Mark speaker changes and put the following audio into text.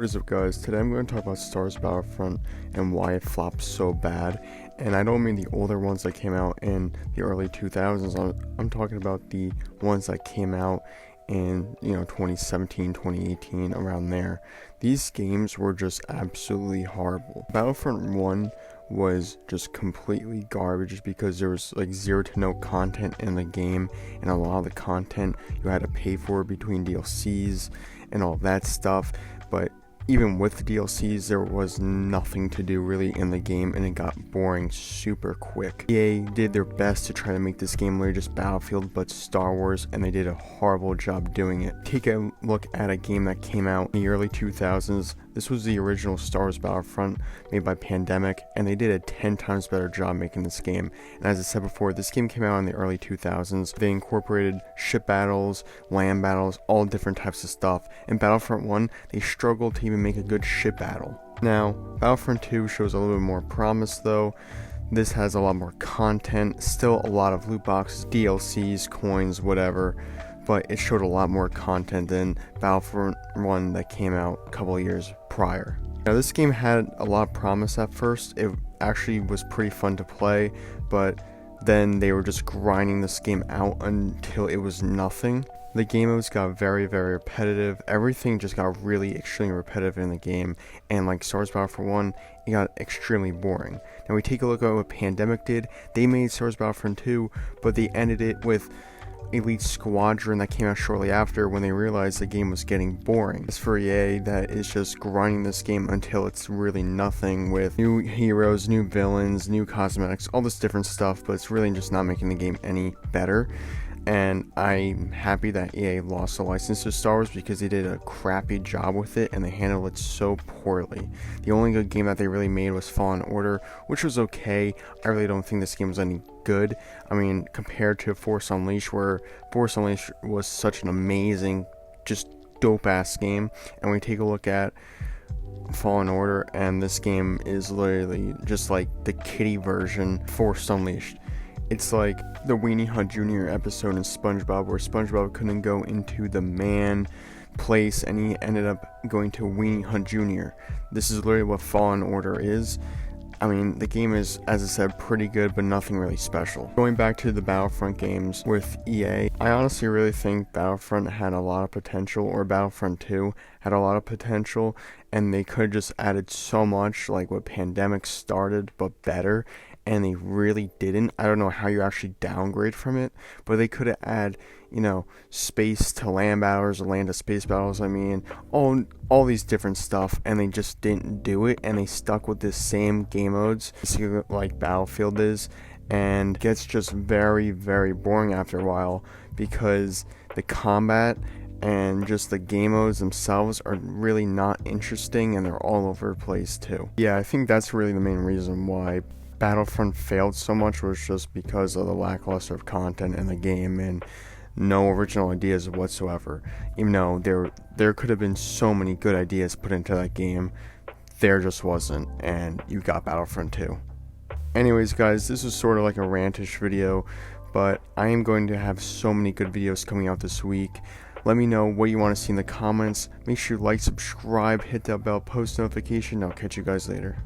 Speaker 1: What is up, guys? Today I'm going to talk about Star Wars Battlefront and why it flopped so bad. And I don't mean the older ones that came out in the early 2000s. I'm talking about the ones that came out in 2017, 2018, around there. These games were just absolutely horrible. Battlefront 1 was just completely garbage because there was like zero to no content in the game, and a lot of the content you had to pay for between DLCs and all that stuff. But even with the DLCs, there was nothing to do really in the game, and it got boring super quick. EA did their best to try to make this game literally just Battlefield but Star Wars, and they did a horrible job doing it. Take a look at a game that came out in the early 2000s. This was the original Star Wars Battlefront made by Pandemic, and they did a 10 times better job making this game. And as I said before, this game came out in the early 2000s. They incorporated ship battles, land battles, all different types of stuff. In Battlefront 1, they struggled to even make a good ship battle. Now, Battlefront 2 shows a little bit more promise though. This has a lot more content, still a lot of loot boxes, DLCs, coins, whatever, but it showed a lot more content than Battlefront 1 that came out a couple of years prior. Now, this game had a lot of promise at first. It actually was pretty fun to play, but then they were just grinding this game out until it was nothing. The game modes got very, very repetitive. Everything just got really extremely repetitive in the game, and like Star Wars Battlefront 1, it got extremely boring. Now we take a look at what Pandemic did. They made Star Wars Battlefront 2, but they ended it with Elite Squadron that came out shortly after when they realized the game was getting boring. As for EA, that is just grinding this game until it's really nothing, with new heroes, new villains, new cosmetics, all this different stuff, but it's really just not making the game any better. And I'm happy that EA lost the license to Star Wars because they did a crappy job with it and they handled it so poorly. The only good game that they really made was Fallen Order, which was okay. I really don't think this game was any good. I mean, compared to Force Unleashed, where Force Unleashed was such an amazing, just dope ass game, and we take a look at Fallen Order, and this game is literally just like the kiddie version of Force Unleashed. It's like the Weenie Hut Jr. episode in SpongeBob, where SpongeBob couldn't go into the man place and he ended up going to Weenie Hut Jr. This is literally what Fallen Order is. I mean, the game is, as I said, pretty good, but nothing really special. Going back to the Battlefront games with EA, I honestly really think Battlefront had a lot of potential, or Battlefront 2 had a lot of potential, and they could have just added so much, like what Pandemic started, but better, and they really didn't. I don't know how you actually downgrade from it, but they could have added, space to land battles, or land to space battles, all these different stuff, and they just didn't do it, and they stuck with this same game modes, basically like Battlefield is, and gets just very, very boring after a while, because the combat and just the game modes themselves are really not interesting, and they're all over the place too. Yeah, I think that's really the main reason why Battlefront failed so much, was just because of the lackluster of content in the game and no original ideas whatsoever. Even though there could have been so many good ideas put into that game, there just wasn't, and you got Battlefront 2. Anyways, guys, this is sort of like a rantish video, but I am going to have so many good videos coming out this week. Let me know what you want to see in the comments. Make sure you like, subscribe, hit that bell, post notification. I'll catch you guys later.